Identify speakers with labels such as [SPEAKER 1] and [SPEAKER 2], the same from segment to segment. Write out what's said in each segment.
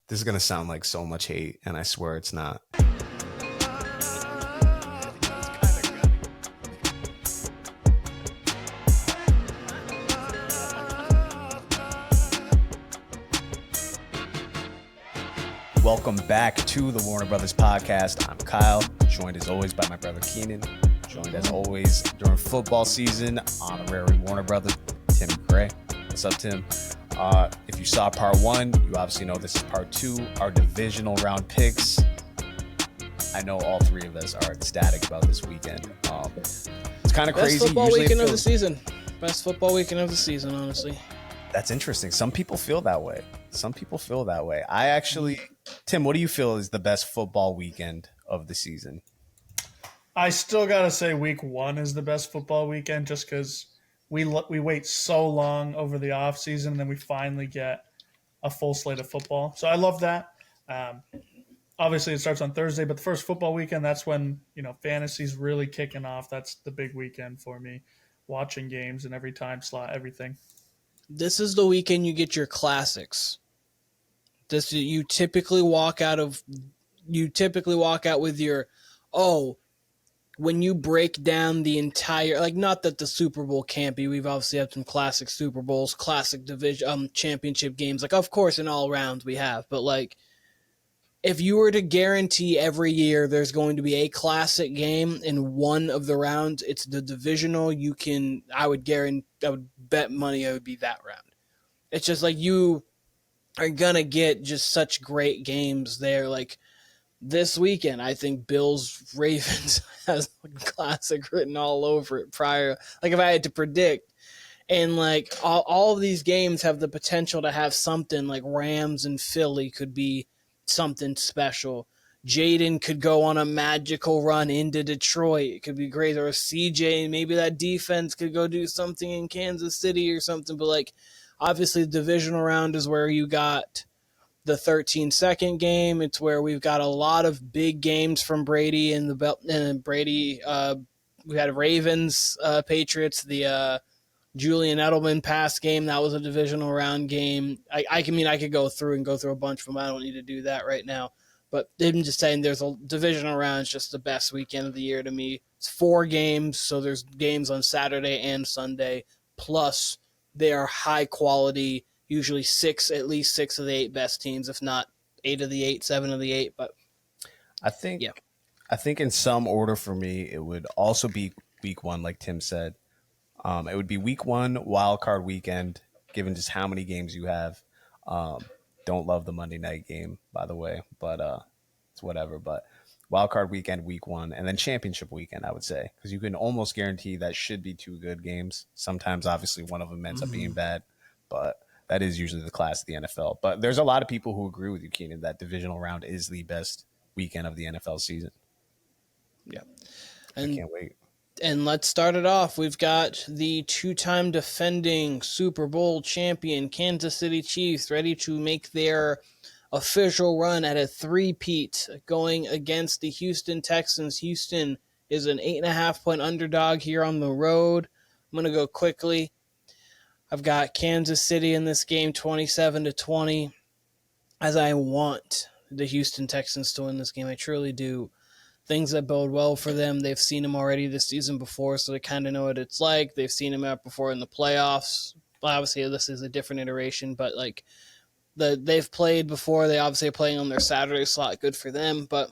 [SPEAKER 1] This is going to sound like so much hate, and I swear it's not. Welcome back to the Warner Brothas Podcast. I'm Kyle, joined as always by my brother Keenan, joined as always during football season, honorary Warner Brothas, Tim Gray. What's up, Tim? If you saw part one, you obviously know this is part two, our divisional round picks. I know all three of us are ecstatic about this weekend. It's kind of crazy.
[SPEAKER 2] Best football weekend of the season. Best football weekend of the season, honestly.
[SPEAKER 1] That's interesting. Some people feel that way. I actually, Tim, what do you feel is the best football weekend of the season?
[SPEAKER 3] I still got to say week one is the best football weekend just because we wait so long over the offseason and then we finally get a full slate of football. So I love that. Obviously, it starts on Thursday, but the first football weekend, that's when, fantasy's really kicking off. That's the big weekend for me, watching games and every time slot, everything.
[SPEAKER 2] This is the weekend you get your classics. You typically walk out with your, when you break down the entire, like, not that the Super Bowl can't be. We've obviously had some classic Super Bowls, classic division, championship games. Like, of course, in all rounds we have, but like, if you were to guarantee every year there's going to be a classic game in one of the rounds, it's the divisional. I would bet money it would be that round. It's just like you are going to get just such great games there. Like this weekend, I think Bills-Ravens has a classic written all over it prior. Like if I had to predict. And like all of these games have the potential to have something like Rams and Philly could be something special. Jaden could go on a magical run into Detroit. It could be great. Or CJ, maybe that defense could go do something in Kansas City or something. But like, obviously the divisional round is where you got the 13-second game. It's where we've got a lot of big games from Brady and Brady. We had Ravens, Patriots, the Julian Edelman pass game. That was a divisional round game. I could go through a bunch of them. I don't need to do that right now. But I'm just saying there's a divisional round. It's just the best weekend of the year to me. It's 4 games, so there's games on Saturday and Sunday. Plus, they are high quality, usually at least 6 of the 8 best teams, if not 8 of the 8, 7 of the 8. But
[SPEAKER 1] I think in some order for me, it would also be week one, like Tim said. It would be week one, wild card weekend, given just how many games you have. Don't love the Monday night game, by the way, but it's whatever. But wild card weekend, week one, and then championship weekend, I would say, because you can almost guarantee that should be 2 good games. Sometimes, obviously, one of them ends up being bad, but that is usually the class of the NFL. But there's a lot of people who agree with you, Keenan, that divisional round is the best weekend of the NFL season.
[SPEAKER 2] Yeah,
[SPEAKER 1] I can't wait.
[SPEAKER 2] And let's start it off. We've got the 2-time defending Super Bowl champion Kansas City Chiefs ready to make their official run at a three-peat going against the Houston Texans. Houston is an 8.5-point underdog here on the road. I'm going to go quickly. I've got Kansas City in this game 27-20, as I want the Houston Texans to win this game. I truly do. Things that bode well for them. They've seen him already this season before, so they kind of know what it's like. They've seen him out before in the playoffs. Obviously, this is a different iteration, but like they've played before. They obviously are playing on their Saturday slot. Good for them, but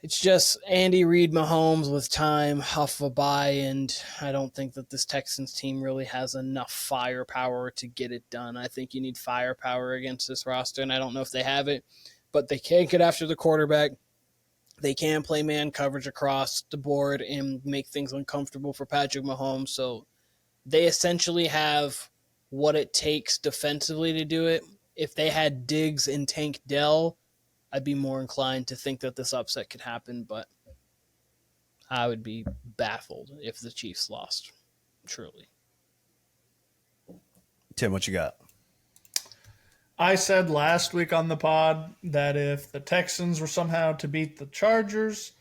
[SPEAKER 2] it's just Andy Reid, Mahomes with time off of a bye, and I don't think that this Texans team really has enough firepower to get it done. I think you need firepower against this roster, and I don't know if they have it, but they can't get after the quarterback. They can play man coverage across the board and make things uncomfortable for Patrick Mahomes. So they essentially have what it takes defensively to do it. If they had Diggs and Tank Dell, I'd be more inclined to think that this upset could happen, but I would be baffled if the Chiefs lost, truly.
[SPEAKER 1] Tim, what you got?
[SPEAKER 3] I said last week on the pod that if the Texans were somehow to beat the Chargers,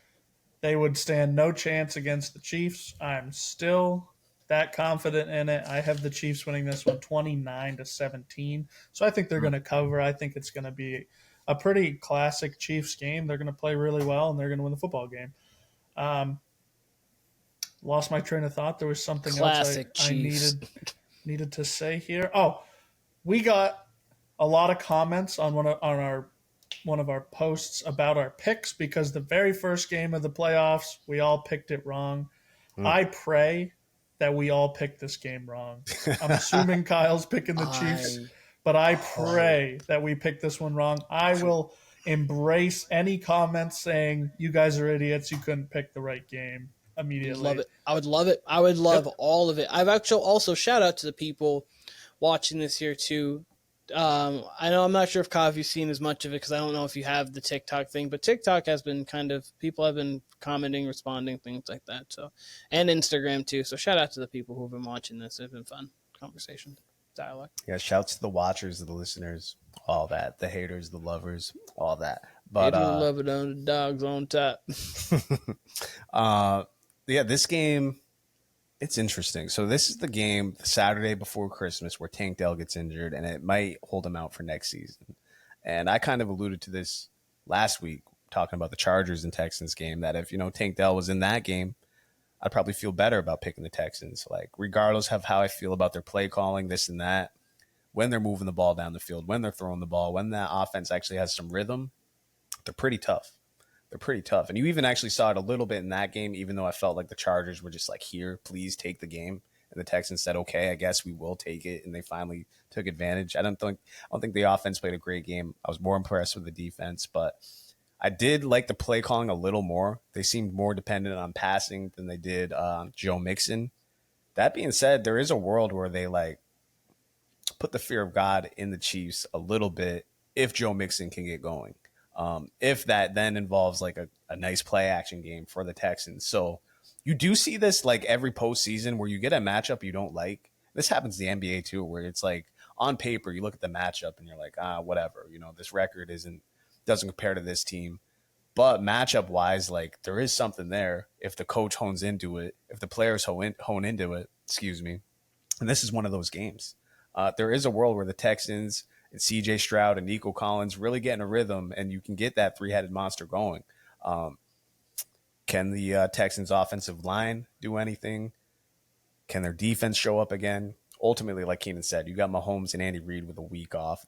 [SPEAKER 3] they would stand no chance against the Chiefs. I'm still that confident in it. I have the Chiefs winning this one 29-17. So I think they're going to cover. I think it's going to be a pretty classic Chiefs game. They're going to play really well, and they're going to win the football game. Lost my train of thought. There was something
[SPEAKER 2] Classic
[SPEAKER 3] else I
[SPEAKER 2] Chiefs.
[SPEAKER 3] needed to say here. Oh, we got a lot of comments on one of our posts about our picks because the very first game of the playoffs, we all picked it wrong. I pray that we all picked this game wrong. I'm assuming Kyle's picking the Chiefs, but I pray that we picked this one wrong. I will embrace any comments saying you guys are idiots. You couldn't pick the right game immediately.
[SPEAKER 2] Love it. I would love it. I would love all of it. I've actually also shout out to the people watching this here too. I know I'm not sure if Kyle, if you've seen as much of it because I don't know if you have the TikTok thing, but TikTok has been people have been commenting, responding, things like that. So, and Instagram too. So shout out to the people who have been watching this. It's been fun conversation, dialogue.
[SPEAKER 1] Yeah, shouts to the watchers, the listeners, all that, the haters, the lovers, all that. But
[SPEAKER 2] love it on the dogs on top.
[SPEAKER 1] Yeah, this game, it's interesting. So this is the game the Saturday before Christmas where Tank Dell gets injured, and it might hold him out for next season. And I kind of alluded to this last week, talking about the Chargers and Texans game, that if, Tank Dell was in that game, I'd probably feel better about picking the Texans. Like, regardless of how I feel about their play calling, this and that, when they're moving the ball down the field, when they're throwing the ball, when that offense actually has some rhythm, they're pretty tough. They're pretty tough. And you even actually saw it a little bit in that game, even though I felt like the Chargers were just like, here, please take the game. And the Texans said, okay, I guess we will take it. And they finally took advantage. I don't think the offense played a great game. I was more impressed with the defense, but I did like the play calling a little more. They seemed more dependent on passing than they did Joe Mixon. That being said, there is a world where they put the fear of God in the Chiefs a little bit if Joe Mixon can get going. If that then involves a nice play action game for the Texans. So you do see this every postseason where you get a matchup you don't like. This happens in the NBA too, where it's on paper, you look at the matchup and you're like, whatever, this record doesn't compare to this team. But matchup wise, there is something there if the coach hones into it, if the players hone into it, and this is one of those games. There is a world where the Texans and CJ Stroud and Nico Collins really get in a rhythm, and you can get that three-headed monster going. Can the Texans' offensive line do anything? Can their defense show up again? Ultimately, like Keenan said, you got Mahomes and Andy Reid with a week off.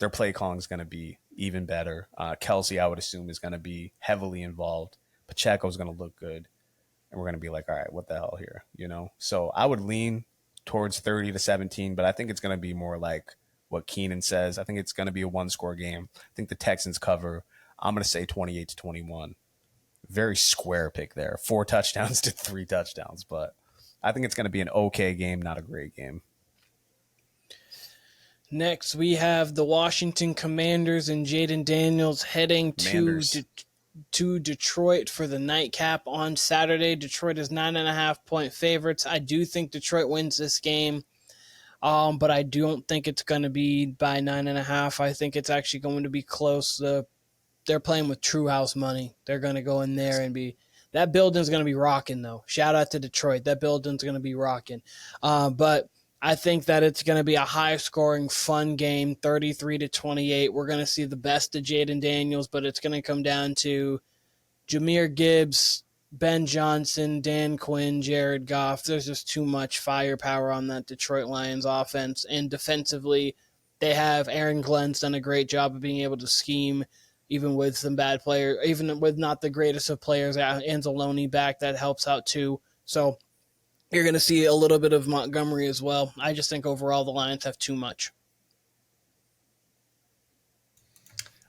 [SPEAKER 1] Their play calling is going to be even better. Kelsey, I would assume, is going to be heavily involved. Pacheco's going to look good, and we're going to be like, all right, what the hell here? So I would lean towards 30-17, but I think it's going to be more like what Keenan says. I think it's going to be a one-score game. I think the Texans cover. I'm going to say 28-21. Very square pick there. 4 touchdowns to 3 touchdowns, but I think it's going to be an okay game, not a great game.
[SPEAKER 2] Next, we have the Washington Commanders and Jaden Daniels heading to Detroit for the nightcap on Saturday. Detroit is 9.5-point favorites. I do think Detroit wins this game. But I don't think it's going to be by 9.5. I think it's actually going to be close. They're playing with true house money. They're going to go in there and that building's going to be rocking, though. Shout out to Detroit. That building's going to be rocking. But I think that it's going to be a high-scoring, fun game, 33-28. We're going to see the best of Jaden Daniels, but it's going to come down to Jahmyr Gibbs, Ben Johnson, Dan Quinn, Jared Goff. There's just too much firepower on that Detroit Lions offense. And defensively, they have Aaron Glenn's done a great job of being able to scheme, even with some bad players, even with not the greatest of players. Anzalone back, that helps out too. So you're going to see a little bit of Montgomery as well. I just think overall the Lions have too much.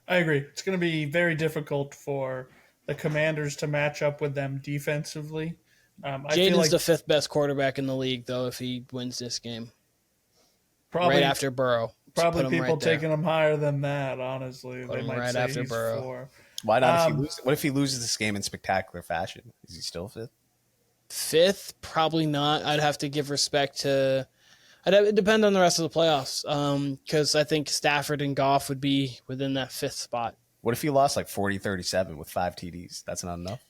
[SPEAKER 3] I agree. It's going to be very difficult for the Commanders to match up with them defensively.
[SPEAKER 2] Jaden's the 5th best quarterback in the league, though, if he wins this game.
[SPEAKER 3] Probably,
[SPEAKER 2] right after Burrow.
[SPEAKER 3] Probably people taking him higher than that, honestly.
[SPEAKER 2] Put
[SPEAKER 3] they might
[SPEAKER 2] right
[SPEAKER 3] say
[SPEAKER 2] after
[SPEAKER 3] he's
[SPEAKER 2] Burrow.
[SPEAKER 3] 4.
[SPEAKER 1] Why not? What if he loses this game in spectacular fashion? Is he still 5th?
[SPEAKER 2] 5th? Probably not. I'd have to give respect to... It depend on the rest of the playoffs, because I think Stafford and Goff would be within that 5th spot.
[SPEAKER 1] What if he lost 40-37 with 5 TDs? That's not enough?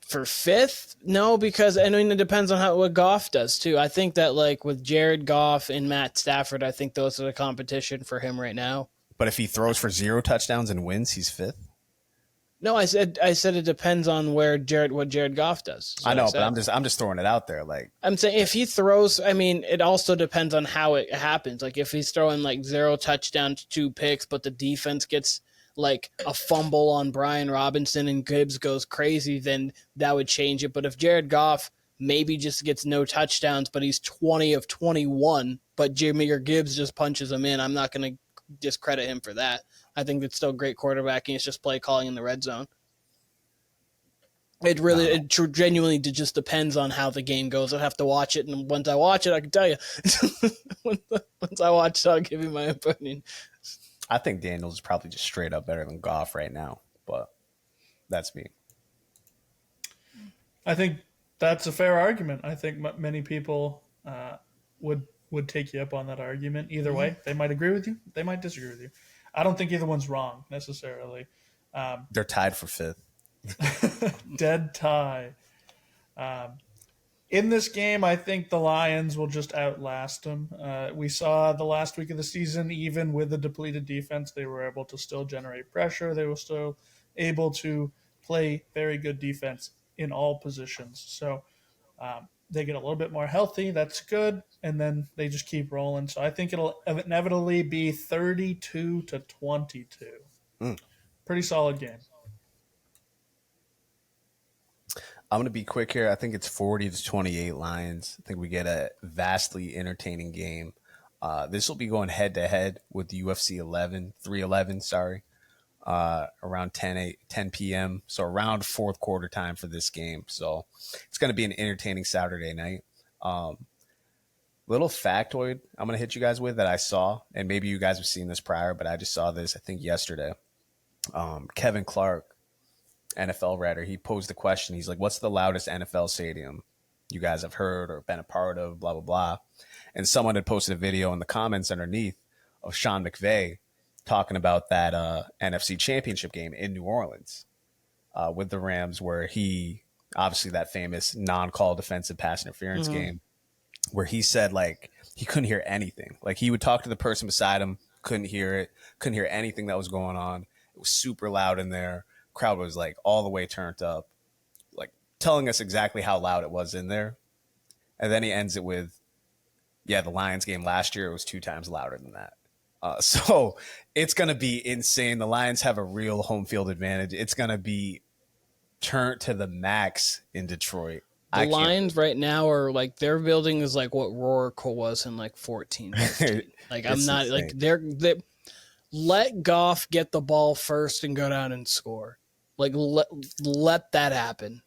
[SPEAKER 2] For fifth? No, because I mean it depends on what Goff does too. I think that like with Jared Goff and Matt Stafford, I think those are the competition for him right now.
[SPEAKER 1] But if he throws for 0 touchdowns and wins, he's fifth.
[SPEAKER 2] No, I said it depends on what Jared Goff does.
[SPEAKER 1] I know, but I'm just throwing it out there. Like
[SPEAKER 2] I'm saying, if he throws, I mean, it also depends on how it happens. Like if he's throwing like 0 touchdowns, 2 picks, but the defense gets like a fumble on Brian Robinson and Gibbs goes crazy, then that would change it. But if Jared Goff maybe just gets no touchdowns, but he's 20 of 21, but Jahmyr Gibbs just punches him in, I'm not going to discredit him for that. I think it's still great quarterbacking. It's just play calling in the red zone. It genuinely just depends on how the game goes. I'd have to watch it, and once I watch it, I can tell you. Once I watch it, I'll give you my opinion.
[SPEAKER 1] I think Daniels is probably just straight up better than Goff right now, but that's me.
[SPEAKER 3] I think that's a fair argument. I think many people would take you up on that argument. Either way, they might agree with you, they might disagree with you. I don't think either one's wrong necessarily.
[SPEAKER 1] They're tied for fifth.
[SPEAKER 3] Dead tie. In this game, I think the Lions will just outlast them. We saw the last week of the season, even with the depleted defense, they were able to still generate pressure. They were still able to play very good defense in all positions. So they get a little bit more healthy. That's good. And then they just keep rolling. So I think it'll inevitably be 32-22. Pretty solid game.
[SPEAKER 1] I'm going to be quick here. I think it's 40-28 Lions. I think we get a vastly entertaining game. This will be going head-to-head with the UFC 311, around 10 p.m. So around fourth quarter time for this game. So it's going to be an entertaining Saturday night. Little factoid I'm going to hit you guys with that I saw, and maybe you guys have seen this prior, but I just saw this, I think, yesterday. Kevin Clark, NFL writer, he posed a question. He's like, what's the loudest NFL stadium you guys have heard or been a part of, blah, blah, blah. And someone had posted a video in the comments underneath of Sean McVay talking about that NFC championship game in New Orleans with the Rams, where he, obviously that famous non-call defensive pass interference game, where he said like he couldn't hear anything. Like he would talk to the person beside him, couldn't hear anything that was going on. It was super loud in there. Crowd was like all the way turned up, like telling us exactly how loud it was in there. And then he ends it with, the Lions game last year, it was 2 times louder than that. So it's going to be insane. The Lions have a real home field advantage. It's going to be turned to the max in Detroit.
[SPEAKER 2] The Lions right now are like, their building is like what Roracle was in like 14. Like I'm not insane. Like they let Goff get the ball first and go down and score. Like let that happen.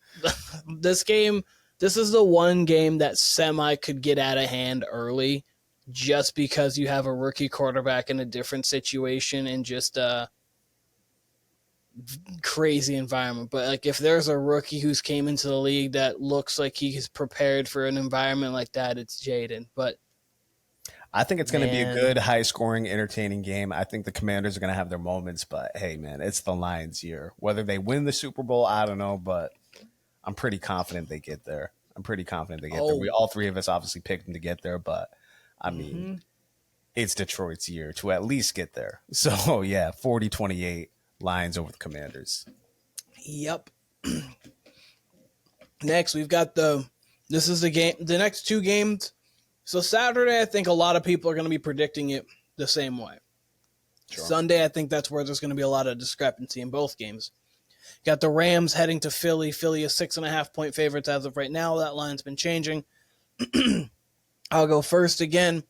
[SPEAKER 2] This is the one game that semi could get out of hand early, just because you have a rookie quarterback in a different situation and just a crazy environment. But like if there's a rookie who's came into the league that looks like he's prepared for an environment like that, it's Jaden. But
[SPEAKER 1] I think it's going to be a good, high-scoring, entertaining game. I think the Commanders are going to have their moments, but hey, man, it's the Lions' year. Whether they win the Super Bowl, I don't know, but I'm pretty confident they get there. there. We all three of us obviously picked them to get there, but I mean, it's Detroit's year to at least get there. So yeah, 40-28 Lions over the Commanders.
[SPEAKER 2] Yep. Next, we've got the next 2 games. So Saturday, I think a lot of people are going to be predicting it the same way. Sure. Sunday, I think that's where there's going to be a lot of discrepancy in both games. Got the Rams heading to Philly. Philly is 6.5-point favorites as of right now. That line's been changing. I'll go first again.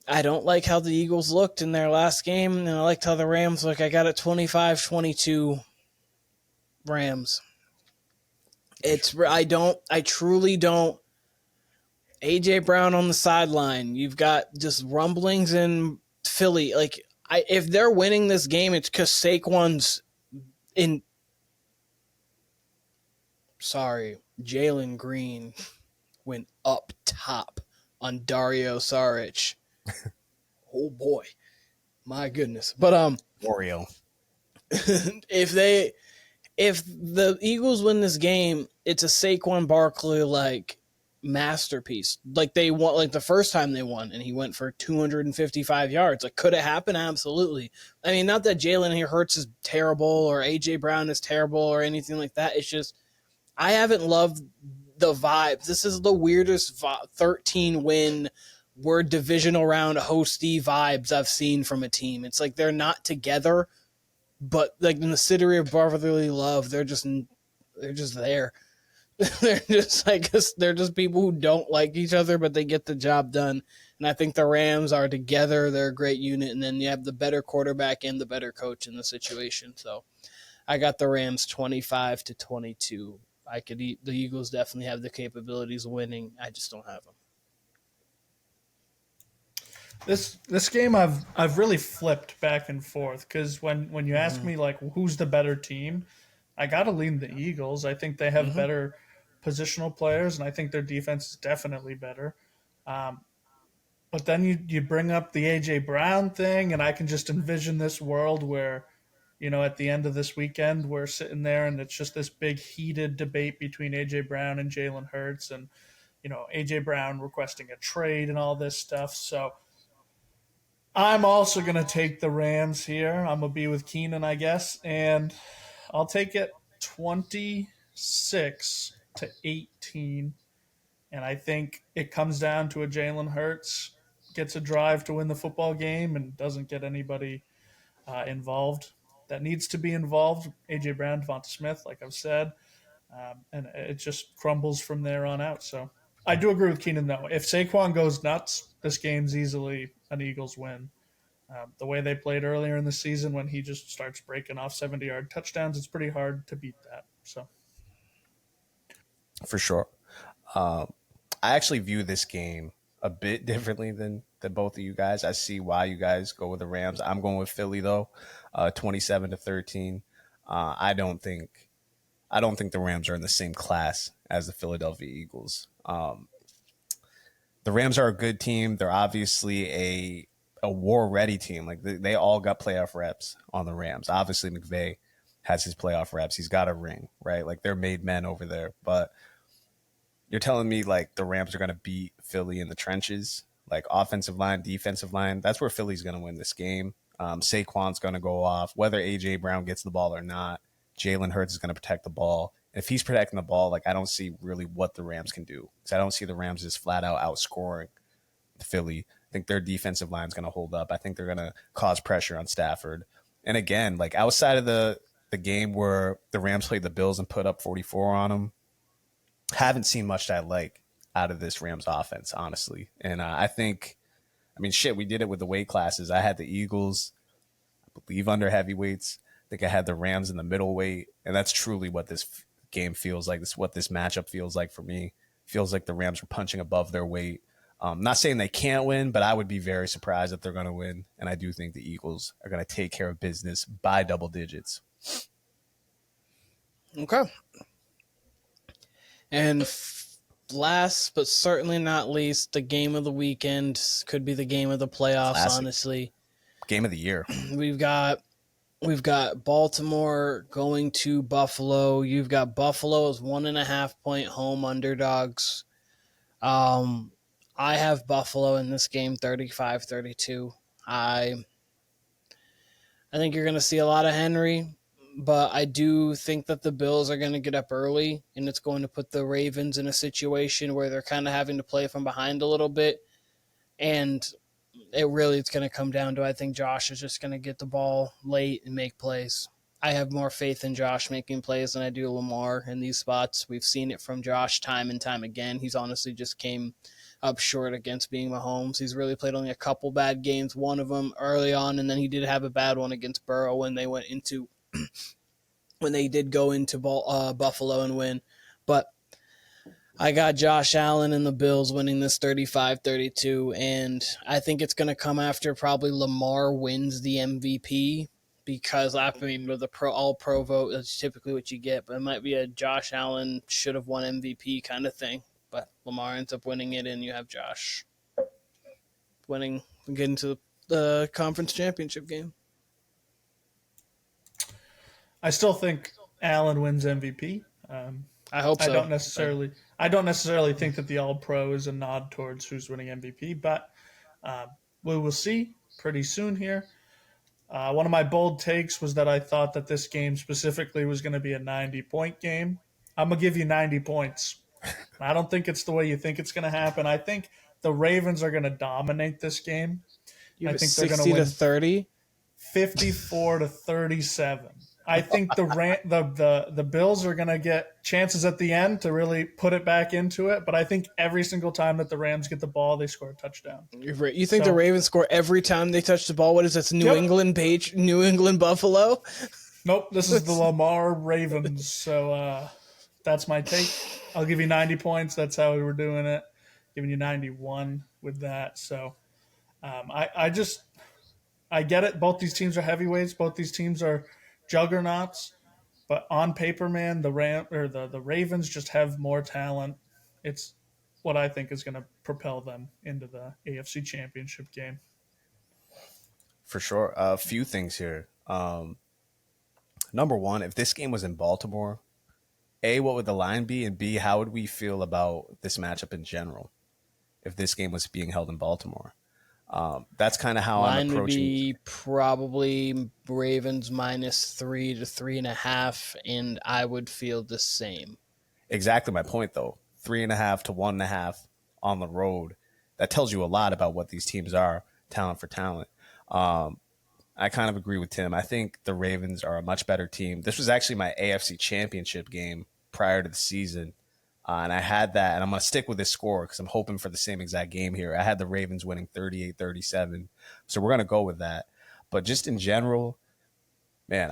[SPEAKER 2] I don't like how the Eagles looked in their last game, and I liked how the Rams look. I got it 25-22 Rams. I truly don't. A.J. Brown on the sideline. You've got just rumblings in Philly. Like, if they're winning this game, it's because Saquon's in. Sorry, Jalen Green went up top on Dario Saric. Oh boy, my goodness! But
[SPEAKER 1] Oreo.
[SPEAKER 2] if if the Eagles win this game, it's a Saquon Barkley like masterpiece. Like they won, like the first time they won, and he went for 255 yards. Like, could it happen? Absolutely. I mean, not that Jalen Hurts is terrible or AJ Brown is terrible or anything like that. It's just I haven't loved the vibes. This is the weirdest 13-win we're divisional round hosty vibes I've seen from a team. It's like they're not together, but like in the city of brotherly love, they're just there. They're just people who don't like each other, but they get the job done. And I think the Rams are together. They're a great unit, and then you have the better quarterback and the better coach in the situation. So I got the Rams 25-22. The Eagles definitely have the capabilities of winning. I just don't have them.
[SPEAKER 3] This game I've really flipped back and forth because when you ask me like who's the better team, I gotta lean the Eagles. I think they have better positional players, and I think their defense is definitely better. But then you bring up the AJ Brown thing, and I can just envision this world where, at the end of this weekend, we're sitting there and it's just this big heated debate between AJ Brown and Jalen Hurts, and AJ Brown requesting a trade and all this stuff. So I'm also going to take the Rams here. I'm going to be with Keenan, I guess, and I'll take it 26-18. And I think it comes down to a Jalen Hurts gets a drive to win the football game and doesn't get anybody involved that needs to be involved. A.J. Brown, Devonta Smith, like I've said. And it just crumbles from there on out. So I do agree with Keenan, though. If Saquon goes nuts, this game's easily an Eagles win. The way they played earlier in the season when he just starts breaking off 70-yard touchdowns, it's pretty hard to beat that. So,
[SPEAKER 1] for sure. I actually view this game a bit differently than both of you guys. I see why you guys go with the Rams. I'm going with Philly though, 27-13. I don't think the Rams are in the same class as the Philadelphia Eagles. The Rams are a good team. They're obviously a war-ready team. Like they all got playoff reps on the Rams. Obviously, McVay has his playoff reps. He's got a ring, right? Like they're made men over there. But you're telling me like the Rams are going to beat Philly in the trenches, like offensive line, defensive line. That's where Philly's going to win this game. Saquon's going to go off. Whether A.J. Brown gets the ball or not, Jalen Hurts is going to protect the ball. And if he's protecting the ball, like I don't see really what the Rams can do. Because I don't see the Rams just flat out outscoring Philly. I think their defensive line is going to hold up. I think they're going to cause pressure on Stafford. And again, like outside of the game where the Rams played the Bills and put up 44 on them, haven't seen much that I like out of this Rams offense, honestly. And I think, we did it with the weight classes. I had the Eagles, I believe, under heavyweights. I think I had the Rams in the middleweight. And that's truly what this game feels like. This is what this matchup feels like for me. Feels like the Rams are punching above their weight. Not saying they can't win, but I would be very surprised if they're going to win. And I do think the Eagles are going to take care of business by double digits.
[SPEAKER 2] Okay. And last but certainly not least, the game of the weekend could be the game of the playoffs,
[SPEAKER 1] Classic.
[SPEAKER 2] honestly.
[SPEAKER 1] Game of the year.
[SPEAKER 2] We've got Baltimore going to Buffalo. You've got Buffalo as 1.5-point home underdogs. I have Buffalo in this game 35-32. I think you're going to see a lot of Henry, but I do think that the Bills are going to get up early, and it's going to put the Ravens in a situation where they're kind of having to play from behind a little bit. And it's going to come down to, I think Josh is just going to get the ball late and make plays. I have more faith in Josh making plays than I do Lamar in these spots. We've seen it from Josh time and time again. He's honestly just came up short against being Mahomes. He's really played only a couple bad games, one of them early on, and then he did have a bad one against Burrow when they did go into Buffalo and win. But I got Josh Allen and the Bills winning this 35-32, and I think it's going to come after probably Lamar wins the MVP, because with the all-pro vote, that's typically what you get, but it might be a Josh Allen should have won MVP kind of thing. But Lamar ends up winning it, and you have Josh winning and getting to the conference championship game.
[SPEAKER 3] I still think Allen wins MVP.
[SPEAKER 2] I hope so.
[SPEAKER 3] I don't necessarily think that the All Pro is a nod towards who's winning MVP, but we will see pretty soon here. One of my bold takes was that I thought that this game specifically was going to be a 90-point game. I'm going to give you 90 points. I don't think it's the way you think it's going to happen. I think the Ravens are going to dominate this game.
[SPEAKER 2] I think they're going to win
[SPEAKER 3] 60-30, 54-37. I think the Bills are going to get chances at the end to really put it back into it, but I think every single time that the Rams get the ball, they score a touchdown.
[SPEAKER 2] You think the Ravens score every time they touch the ball? What is this, New England Buffalo?
[SPEAKER 3] Nope, this is the Lamar Ravens. So that's my take. I'll give you 90 points. That's how we were doing it. Giving you 91 with that. So I get it. Both these teams are heavyweights. Both these teams are juggernauts. But on paper, man, the Ravens just have more talent. It's what I think is going to propel them into the AFC Championship game.
[SPEAKER 1] For sure. A few things here. Number one, if this game was in Baltimore, A, what would the line be? And B, how would we feel about this matchup in general if this game was being held in Baltimore? That's kind of how I'm approaching. Line would
[SPEAKER 2] be probably Ravens -3 to 3.5, and I would feel the same.
[SPEAKER 1] Exactly my point, though. 3.5 to 1.5 on the road. That tells you a lot about what these teams are, talent for talent. I kind of agree with Tim. I think the Ravens are a much better team. This was actually my AFC Championship game prior to the season. And I had that, and I'm going to stick with this score because I'm hoping for the same exact game here. I had the Ravens winning 38-37. So we're going to go with that. But just in general, man,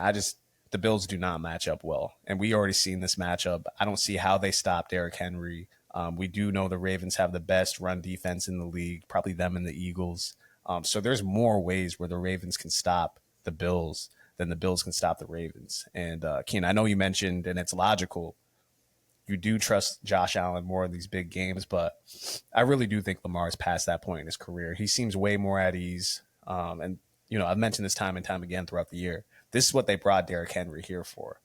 [SPEAKER 1] the Bills do not match up well. And we already seen this matchup. I don't see how they stop Derrick Henry. We do know the Ravens have the best run defense in the league, probably them and the Eagles. So there's more ways where the Ravens can stop the Bills than the Bills can stop the Ravens. And Keenan, I know you mentioned, and it's logical, you do trust Josh Allen more in these big games, but I really do think Lamar's past that point in his career. He seems way more at ease. And, I've mentioned this time and time again throughout the year. This is what they brought Derrick Henry here for,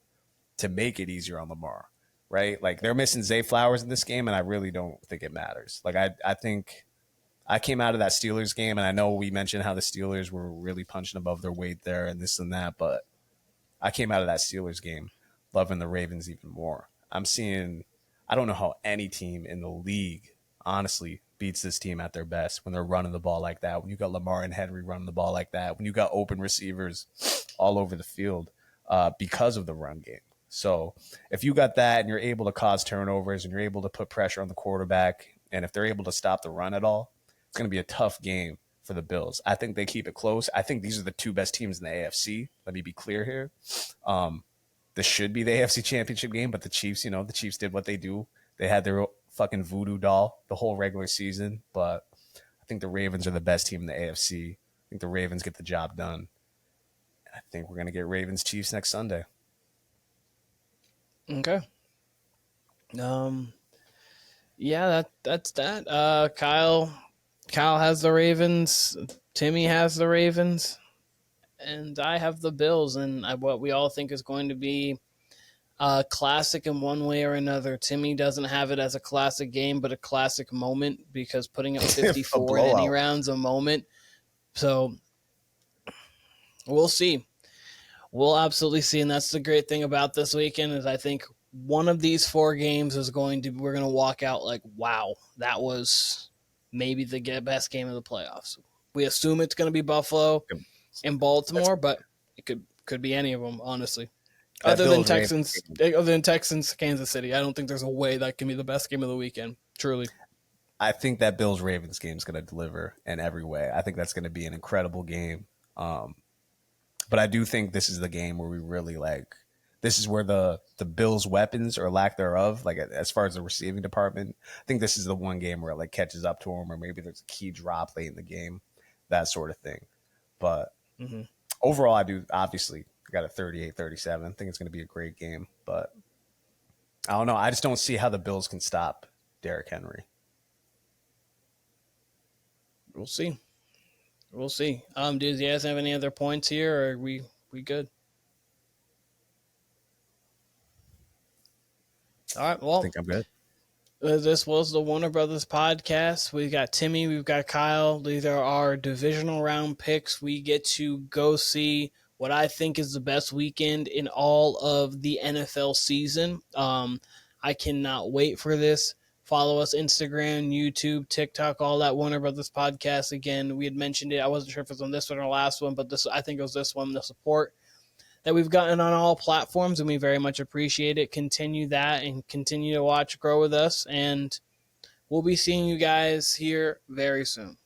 [SPEAKER 1] to make it easier on Lamar, right? Like, they're missing Zay Flowers in this game, and I really don't think it matters. Like, I think I came out of that Steelers game, and I know we mentioned how the Steelers were really punching above their weight there and this and that, but I came out of that Steelers game loving the Ravens even more. I don't know how any team in the league, honestly, beats this team at their best when they're running the ball like that, when you got Lamar and Henry running the ball like that, when you got open receivers all over the field because of the run game. So if you got that and you're able to cause turnovers and you're able to put pressure on the quarterback, and if they're able to stop the run at all, it's going to be a tough game for the Bills. I think they keep it close. I think these are the two best teams in the AFC. Let me be clear here. This should be the AFC Championship game, but the Chiefs, the Chiefs did what they do. They had their fucking voodoo doll the whole regular season, but I think the Ravens are the best team in the AFC. I think the Ravens get the job done. I think we're going to get Ravens-Chiefs next Sunday.
[SPEAKER 2] Okay. Yeah, that's that. Kyle has the Ravens. Timmy has the Ravens. And I have the Bills, and what we all think is going to be a classic in one way or another. Timmy doesn't have it as a classic game, but a classic moment, because putting up 54 in any round's a moment. So we'll see. We'll absolutely see, and that's the great thing about this weekend is I think one of these four games we're going to walk out like, wow, that was maybe the best game of the playoffs. We assume it's going to be Buffalo in Baltimore, but it could be any of them, honestly. Other than Texans, Kansas City, I don't think there's a way that can be the best game of the weekend. Truly,
[SPEAKER 1] I think that Bills Ravens game is going to deliver in every way. I think that's going to be an incredible game. But I do think this is the game where we really this is where the Bills' weapons or lack thereof, like as far as the receiving department, I think this is the one game where it catches up to them, or maybe there's a key drop late in the game, that sort of thing. But overall, I got a 38-37. I think it's going to be a great game, but I don't know. I just don't see how the Bills can stop Derrick Henry.
[SPEAKER 2] We'll see. Do you guys have any other points here, or are we good? All right.
[SPEAKER 1] I
[SPEAKER 2] Well,
[SPEAKER 1] think I'm good.
[SPEAKER 2] this was the Warner Brothas Podcast. We've got Timmy, we've got Kyle. These are our divisional round picks. We get to go see what I think is the best weekend in all of the NFL season. I cannot wait for this. Follow us Instagram, YouTube, TikTok, all that Warner Brothas Podcast. Again, we had mentioned it. I wasn't sure if it was on this one or last one, but I think it was this one, the support that we've gotten on all platforms, and we very much appreciate it. Continue that and continue to watch, grow with us, and we'll be seeing you guys here very soon.